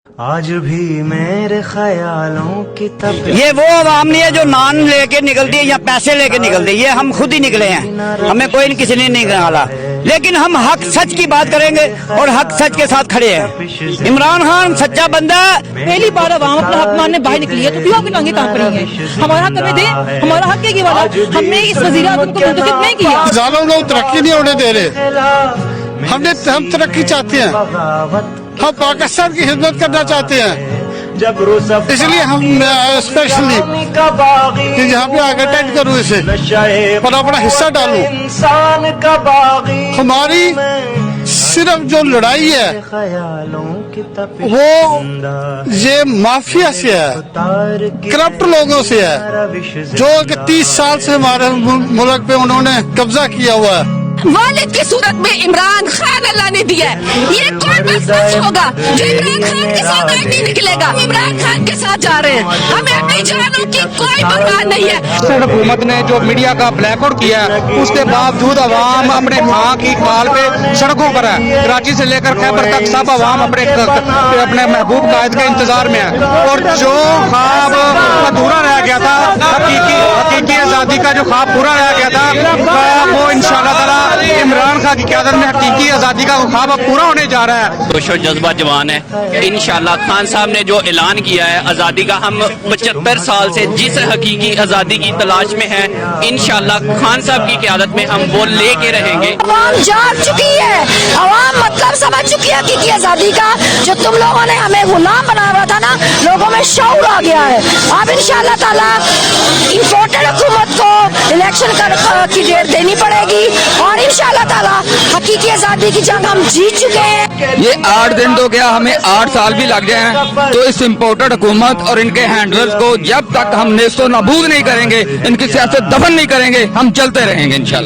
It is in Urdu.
آج بھی میرے خیالوں کی تب یہ وہ عوام نہیں ہے جو نان لے کے نکلتی ہے یا پیسے لے کے نکلتی ہے، یہ ہم خود ہی نکلے ہیں، ہمیں کوئی کسی نے نہیں نکالا، لیکن ہم حق سچ کی بات کریں گے اور حق سچ کے ساتھ کھڑے ہیں۔ عمران خان سچا بندہ، پہلی بار عوام اپنا حق ماننے باہر نکلی ہے تو کیوں آپ کی ٹانگیں کہاں پڑی ہیں؟ ہمارا حق ہمیں دیں، ہمارا حق ہے یہ والا، ہم نے اس وزیر اعظم کو منتخب نہیں کیا۔ ظالم لوگ ترقی نہیں ہونے دے رہے، ہم ترقی چاہتے ہیں، ہم پاکستان کی خدمت کرنا چاہتے ہیں، اس لیے ہم اسپیشلی کہ یہاں پہ آگے اٹینڈ کروں اسے اور اپنا حصہ ڈالوں۔ ہماری صرف جو لڑائی ہے وہ یہ مافیا سے ہے، کرپٹ لوگوں سے ہے، جو کہ 30 سال سے ہمارے ملک پہ انہوں نے قبضہ کیا ہوا ہے۔ والد کی صورت میں عمران خان اللہ نے دیا ہے، یہ کون بس سچ ہوگا جو عمران خان کے ساتھ آج نہیں نکلے گا؟ عمران خان کے ساتھ جا رہے ہیں، ہمیں اپنی جانوں کی کوئی پرواہ نہیں ہے۔ حکومت نے جو میڈیا کا بلیک آؤٹ کیا ہے اس کے باوجود عوام اپنے ماں کی کال پہ سڑکوں پر ہے، کراچی سے لے کر خیبر تک سب عوام اپنے محبوب قائد کے انتظار میں ہے، اور جو خواب ادھورا رہ گیا تھا، حقیقی آزادی کا جو خواب پورا رہ گیا تھا، وہ انشاءاللہ تعالی عمران خان کی قیادت میں حقیقی آزادی کا خواب اب پورا ہونے جا رہا ہے۔ جوش و جذبہ جوان ہے انشاءاللہ۔ خان صاحب نے جو اعلان کیا ہے آزادی کا، ہم 75 سال سے جس حقیقی آزادی کی تلاش میں ہیں، انشاءاللہ خان صاحب کی قیادت میں ہم وہ لے کے رہیں گے۔ عوام جان چکی ہے، عوام مطلب سمجھ چکی ہے حقیقی آزادی کا، جو تم لوگوں نے ہمیں غلام بنا ہوا تھا نا، لوگوں میں شعور آ گیا ہے۔ اب انشاءاللہ تعالیٰ امپورٹڈ حکومت کو الیکشن کی ڈیٹ دینی پڑے گی، اور انشاءاللہ تعالیٰ حقیقی آزادی کی جنگ ہم جیت چکے ہیں۔ یہ 8 دن تو کیا ہمیں 8 سال بھی لگ جائیں تو اس امپورٹڈ حکومت اور ان کے ہینڈلرز کو جب تک ہم نیست و نابود نہیں کریں گے، ان کی سیاست دفن نہیں کریں گے، ہم چلتے رہیں گے انشاءاللہ۔